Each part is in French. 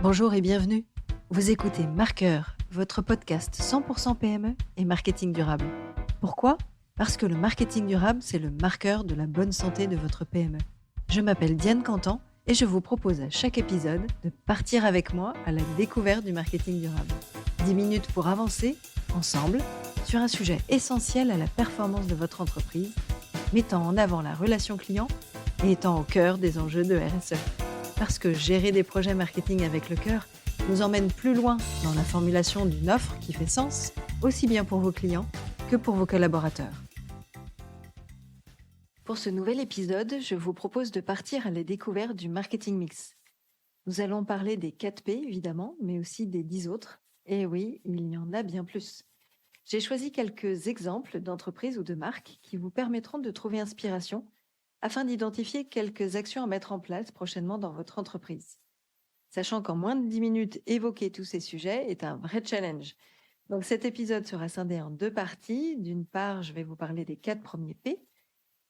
Bonjour et bienvenue. Vous écoutez Marqueur, votre podcast 100% PME et marketing durable. Pourquoi ? Parce que le marketing durable, c'est le marqueur de la bonne santé de votre PME. Je m'appelle Diane Cantan et je vous propose à chaque épisode de partir avec moi à la découverte du marketing durable. 10 minutes pour avancer, ensemble, sur un sujet essentiel à la performance de votre entreprise, mettant en avant la relation client et étant au cœur des enjeux de RSE. Parce que gérer des projets marketing avec le cœur nous emmène plus loin dans la formulation d'une offre qui fait sens, aussi bien pour vos clients que pour vos collaborateurs. Pour ce nouvel épisode, je vous propose de partir à la découverte du marketing mix. Nous allons parler des 4 P évidemment, mais aussi des 10 autres. Et oui, il y en a bien plus. J'ai choisi quelques exemples d'entreprises ou de marques qui vous permettront de trouver inspiration afin d'identifier quelques actions à mettre en place prochainement dans votre entreprise. Sachant qu'en moins de 10 minutes, évoquer tous ces sujets est un vrai challenge. Donc cet épisode sera scindé en 2 parties. D'une part, je vais vous parler des 4 premiers P.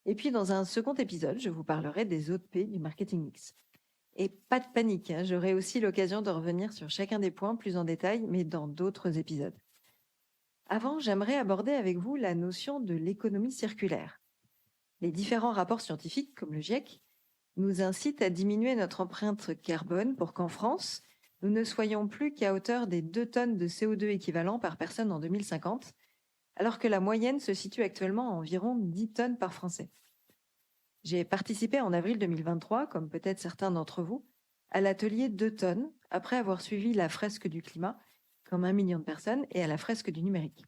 Et puis dans un second épisode, je vous parlerai des autres P du marketing mix. Et pas de panique, j'aurai aussi l'occasion de revenir sur chacun des points plus en détail, mais dans d'autres épisodes. Avant, j'aimerais aborder avec vous la notion de l'économie circulaire. Les différents rapports scientifiques, comme le GIEC, nous incitent à diminuer notre empreinte carbone pour qu'en France, nous ne soyons plus qu'à hauteur des 2 tonnes de CO2 équivalent par personne en 2050, alors que la moyenne se situe actuellement à environ 10 tonnes par Français. J'ai participé en avril 2023, comme peut-être certains d'entre vous, à l'atelier 2 tonnes, après avoir suivi la fresque du climat, comme 1 million de personnes, et à la fresque du numérique.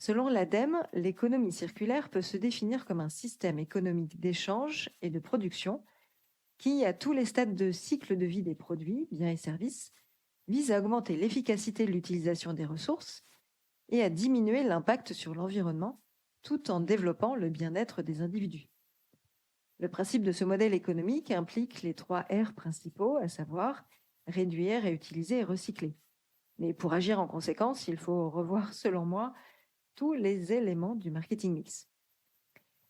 Selon l'ADEME, l'économie circulaire peut se définir comme un système économique d'échange et de production qui, à tous les stades de cycle de vie des produits, biens et services, vise à augmenter l'efficacité de l'utilisation des ressources et à diminuer l'impact sur l'environnement, tout en développant le bien-être des individus. Le principe de ce modèle économique implique les 3 R principaux, à savoir réduire, réutiliser et recycler. Mais pour agir en conséquence, il faut revoir, selon moi, tous les éléments du marketing mix.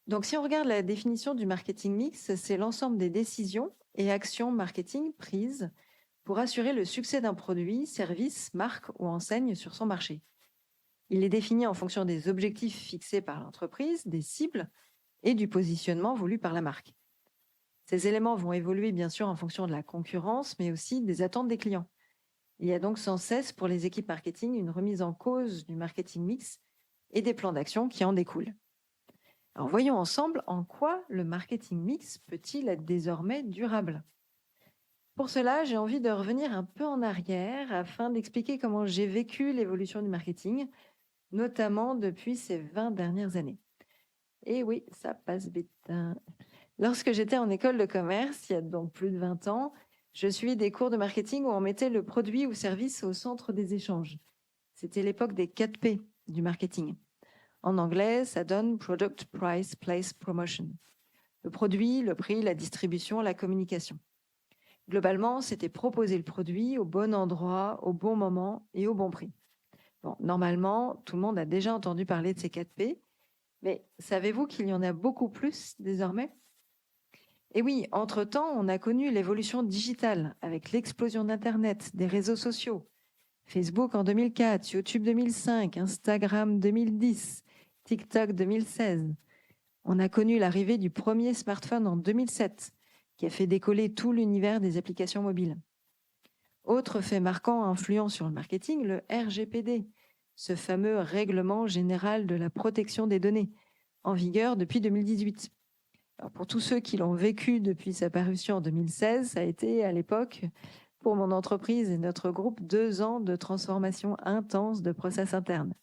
Donc, si on regarde la définition du marketing mix, c'est l'ensemble des décisions et actions marketing prises pour assurer le succès d'un produit, service, marque ou enseigne sur son marché. Il est défini en fonction des objectifs fixés par l'entreprise, des cibles et du positionnement voulu par la marque. Ces éléments vont évoluer bien sûr en fonction de la concurrence, mais aussi des attentes des clients. Il y a donc sans cesse pour les équipes marketing une remise en cause du marketing mix et des plans d'action qui en découlent. Alors voyons ensemble en quoi le marketing mix peut-il être désormais durable. Pour cela, j'ai envie de revenir un peu en arrière afin d'expliquer comment j'ai vécu l'évolution du marketing, notamment depuis ces 20 dernières années. Et oui, ça passe vite. Lorsque j'étais en école de commerce, il y a donc plus de 20 ans, je suivis des cours de marketing où on mettait le produit ou service au centre des échanges. C'était l'époque des 4 P du marketing. En anglais, ça donne Product, Price, Place, Promotion. Le produit, le prix, la distribution, la communication. Globalement, c'était proposer le produit au bon endroit, au bon moment et au bon prix. Bon, normalement, tout le monde a déjà entendu parler de ces 4 P, mais savez-vous qu'il y en a beaucoup plus désormais ? Et oui, entre-temps, on a connu l'évolution digitale avec l'explosion d'Internet, des réseaux sociaux. Facebook en 2004, YouTube 2005, Instagram 2010, TikTok 2016. On a connu l'arrivée du premier smartphone en 2007, qui a fait décoller tout l'univers des applications mobiles. Autre fait marquant influent sur le marketing, le RGPD, ce fameux règlement général de la protection des données, en vigueur depuis 2018. Alors pour tous ceux qui l'ont vécu depuis sa parution en 2016, ça a été à l'époque, pour mon entreprise et notre groupe, 2 ans de transformation intense de process internes.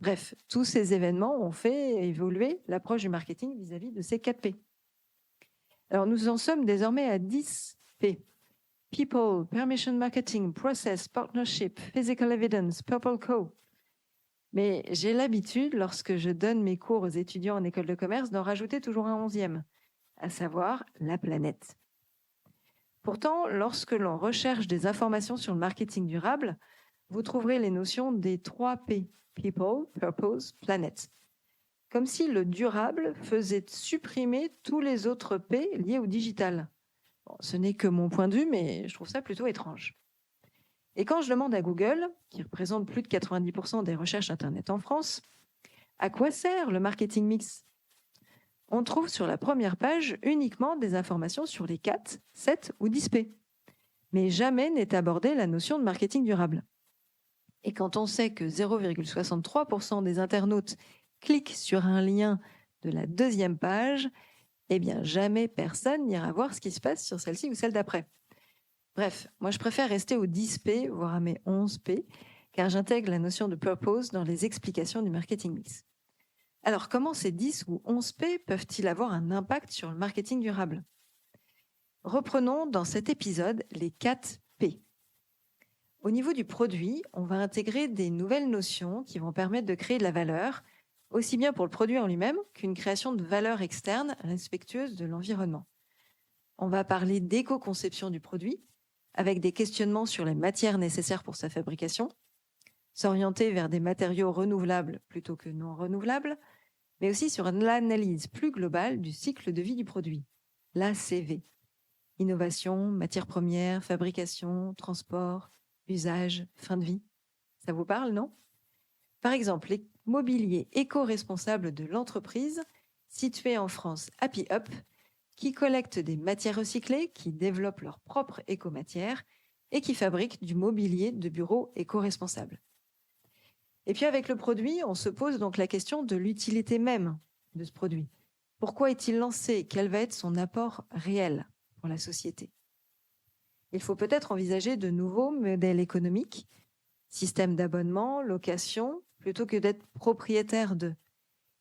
Bref, tous ces événements ont fait évoluer l'approche du marketing vis-à-vis de ces 4 P. Alors nous en sommes désormais à 10 P. People, Permission Marketing, Process, Partnership, Physical Evidence, Purple Co. Mais j'ai l'habitude, lorsque je donne mes cours aux étudiants en école de commerce, d'en rajouter toujours un 11e, à savoir la planète. Pourtant, lorsque l'on recherche des informations sur le marketing durable, vous trouverez les notions des 3 P, People, Purpose, Planet. Comme si le durable faisait supprimer tous les autres P liés au digital. Bon, ce n'est que mon point de vue, mais je trouve ça plutôt étrange. Et quand je demande à Google, qui représente plus de 90% des recherches Internet en France, à quoi sert le marketing mix? On trouve sur la première page uniquement des informations sur les 4, 7 ou 10 P. Mais jamais n'est abordée la notion de marketing durable. Et quand on sait que 0,63% des internautes cliquent sur un lien de la deuxième page, eh bien jamais personne n'ira voir ce qui se passe sur celle-ci ou celle d'après. Bref, moi je préfère rester aux 10 P, voire à mes 11 P, car j'intègre la notion de purpose dans les explications du marketing mix. Alors comment ces 10 ou 11 P peuvent-ils avoir un impact sur le marketing durable? Reprenons dans cet épisode les 4 P. Au niveau du produit, on va intégrer des nouvelles notions qui vont permettre de créer de la valeur, aussi bien pour le produit en lui-même qu'une création de valeur externe respectueuse de l'environnement. On va parler d'éco-conception du produit, avec des questionnements sur les matières nécessaires pour sa fabrication, s'orienter vers des matériaux renouvelables plutôt que non renouvelables, mais aussi sur l'analyse plus globale du cycle de vie du produit, l'ACV. Innovation, matières premières, fabrication, transport, usage, fin de vie. Ça vous parle, non? Par exemple, les mobiliers éco-responsables de l'entreprise située en France Happy Up, qui collectent des matières recyclées, qui développent leur propre éco-matière et qui fabriquent du mobilier de bureau éco-responsable. Et puis avec le produit, on se pose donc la question de l'utilité même de ce produit. Pourquoi est-il lancé? Quel va être son apport réel pour la société? Il faut peut-être envisager de nouveaux modèles économiques, système d'abonnement, location, plutôt que d'être propriétaire de,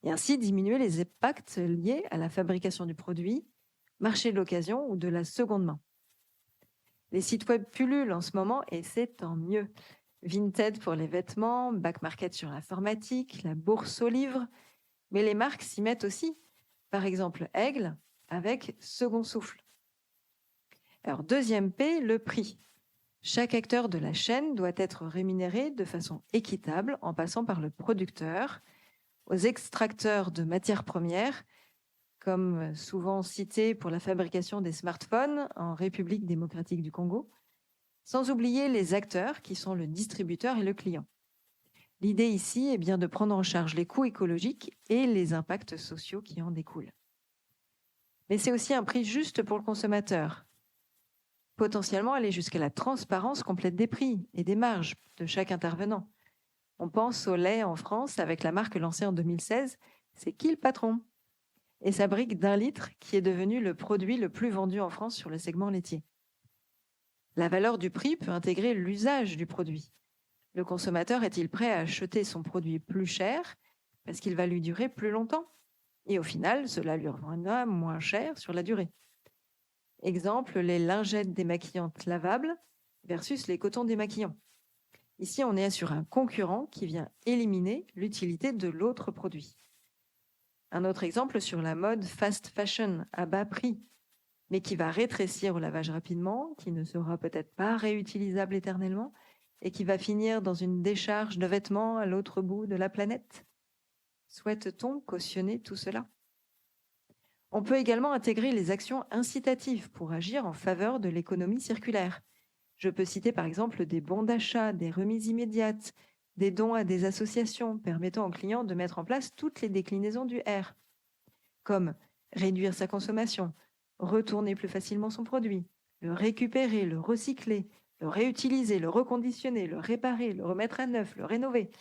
et ainsi diminuer les impacts liés à la fabrication du produit, marché de l'occasion ou de la seconde main. Les sites web pullulent en ce moment et c'est tant mieux. Vinted pour les vêtements, Back Market sur l'informatique, la bourse aux livres, mais les marques s'y mettent aussi. Par exemple, Aigle avec Second Souffle. Alors, deuxième P, le prix. Chaque acteur de la chaîne doit être rémunéré de façon équitable en passant par le producteur, aux extracteurs de matières premières, comme souvent cité pour la fabrication des smartphones en République démocratique du Congo, sans oublier les acteurs qui sont le distributeur et le client. L'idée ici est bien de prendre en charge les coûts écologiques et les impacts sociaux qui en découlent. Mais c'est aussi un prix juste pour le consommateur. Potentiellement aller jusqu'à la transparence complète des prix et des marges de chaque intervenant. On pense au lait en France avec la marque lancée en 2016, c'est qui le patron? Et sa brique d'1 litre qui est devenu le produit le plus vendu en France sur le segment laitier. La valeur du prix peut intégrer l'usage du produit. Le consommateur est-il prêt à acheter son produit plus cher parce qu'il va lui durer plus longtemps? Et au final, cela lui reviendra moins cher sur la durée. Exemple, les lingettes démaquillantes lavables versus les cotons démaquillants. Ici, on est sur un concurrent qui vient éliminer l'utilité de l'autre produit. Un autre exemple sur la mode fast fashion à bas prix, mais qui va rétrécir au lavage rapidement, qui ne sera peut-être pas réutilisable éternellement et qui va finir dans une décharge de vêtements à l'autre bout de la planète. Souhaite-t-on cautionner tout cela? On peut également intégrer les actions incitatives pour agir en faveur de l'économie circulaire. Je peux citer par exemple des bons d'achat, des remises immédiates, des dons à des associations permettant aux clients de mettre en place toutes les déclinaisons du R, comme réduire sa consommation, retourner plus facilement son produit, le récupérer, le recycler, le réutiliser, le reconditionner, le réparer, le remettre à neuf, le rénover.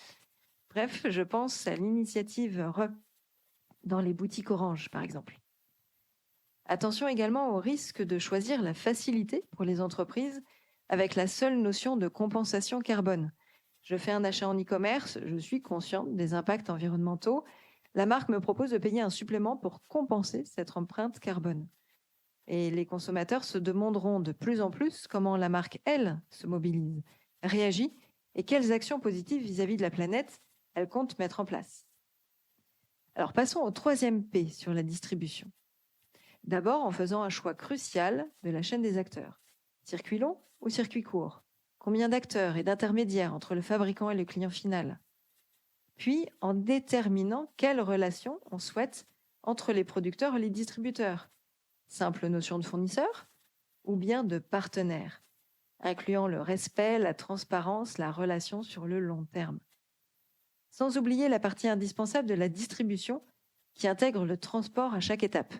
Bref, je pense à l'initiative RE dans les boutiques Orange, par exemple. Attention également au risque de choisir la facilité pour les entreprises avec la seule notion de compensation carbone. Je fais un achat en e-commerce, je suis consciente des impacts environnementaux. La marque me propose de payer un supplément pour compenser cette empreinte carbone. Et les consommateurs se demanderont de plus en plus comment la marque, elle, se mobilise, réagit et quelles actions positives vis-à-vis de la planète elle compte mettre en place. Alors passons au troisième P sur la distribution. D'abord en faisant un choix crucial de la chaîne des acteurs. Circuit long ou circuit court? Combien d'acteurs et d'intermédiaires entre le fabricant et le client final? Puis en déterminant quelle relation on souhaite entre les producteurs et les distributeurs. Simple notion de fournisseur ou bien de partenaire, incluant le respect, la transparence, la relation sur le long terme. Sans oublier la partie indispensable de la distribution qui intègre le transport à chaque étape.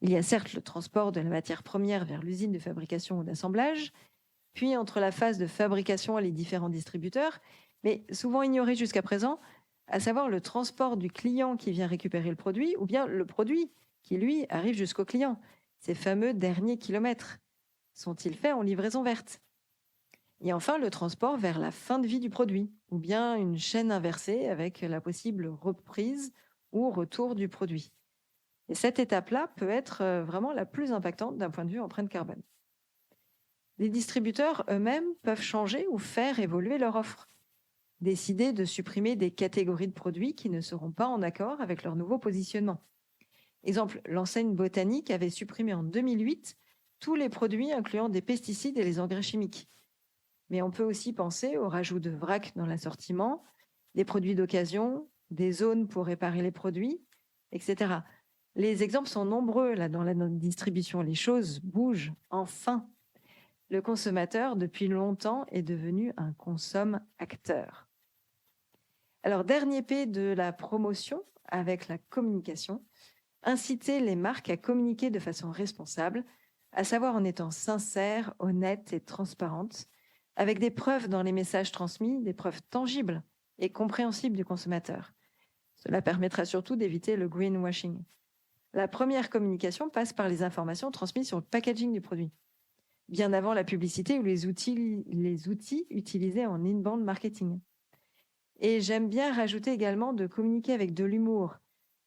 Il y a certes le transport de la matière première vers l'usine de fabrication ou d'assemblage, puis entre la phase de fabrication et les différents distributeurs, mais souvent ignoré jusqu'à présent, à savoir le transport du client qui vient récupérer le produit ou bien le produit qui, lui, arrive jusqu'au client. Ces fameux derniers kilomètres sont-ils faits en livraison verte? Et enfin, le transport vers la fin de vie du produit ou bien une chaîne inversée avec la possible reprise ou retour du produit. Et cette étape-là peut être vraiment la plus impactante d'un point de vue empreinte carbone. Les distributeurs eux-mêmes peuvent changer ou faire évoluer leur offre. Décider de supprimer des catégories de produits qui ne seront pas en accord avec leur nouveau positionnement. Exemple, l'enseigne Botanique avait supprimé en 2008 tous les produits incluant des pesticides et les engrais chimiques. Mais on peut aussi penser au rajout de vrac dans l'assortiment, des produits d'occasion, des zones pour réparer les produits, etc. Les exemples sont nombreux là dans la distribution. Les choses bougent enfin. Le consommateur, depuis longtemps, est devenu un consomme-acteur. Alors, dernier P de la promotion avec la communication, inciter les marques à communiquer de façon responsable, à savoir en étant sincères, honnêtes et transparentes, avec des preuves dans les messages transmis, des preuves tangibles et compréhensibles du consommateur. Cela permettra surtout d'éviter le greenwashing. La première communication passe par les informations transmises sur le packaging du produit, bien avant la publicité ou les outils utilisés en inbound marketing. Et j'aime bien rajouter également de communiquer avec de l'humour,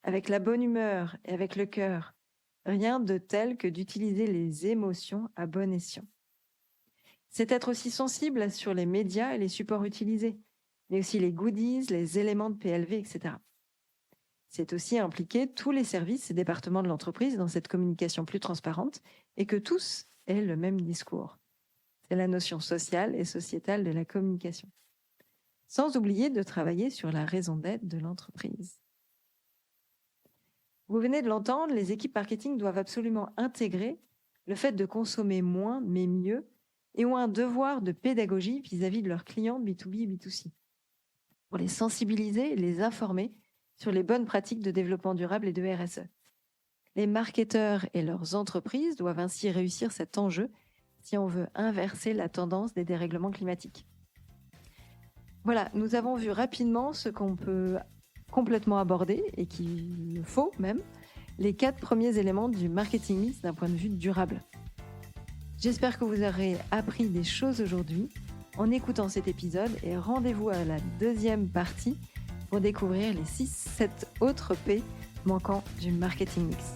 avec la bonne humeur et avec le cœur. Rien de tel que d'utiliser les émotions à bon escient. C'est être aussi sensible sur les médias et les supports utilisés, mais aussi les goodies, les éléments de PLV, etc. C'est aussi impliquer tous les services et départements de l'entreprise dans cette communication plus transparente et que tous aient le même discours. C'est la notion sociale et sociétale de la communication. Sans oublier de travailler sur la raison d'être de l'entreprise. Vous venez de l'entendre, les équipes marketing doivent absolument intégrer le fait de consommer moins mais mieux et ont un devoir de pédagogie vis-à-vis de leurs clients B2B et B2C pour les sensibiliser et les informer sur les bonnes pratiques de développement durable et de RSE. Les marketeurs et leurs entreprises doivent ainsi réussir cet enjeu si on veut inverser la tendance des dérèglements climatiques. Voilà, nous avons vu rapidement ce qu'on peut complètement aborder et qu'il faut même, les 4 premiers éléments du marketing mix d'un point de vue durable. J'espère que vous aurez appris des choses aujourd'hui en écoutant cet épisode et rendez-vous à la deuxième partie pour découvrir les 6-7 autres P manquants du marketing mix.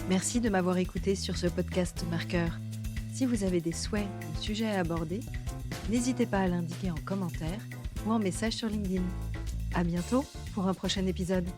Merci de m'avoir écouté sur ce podcast marqueur. Si vous avez des souhaits ou sujets à aborder, n'hésitez pas à l'indiquer en commentaire ou en message sur LinkedIn. À bientôt pour un prochain épisode.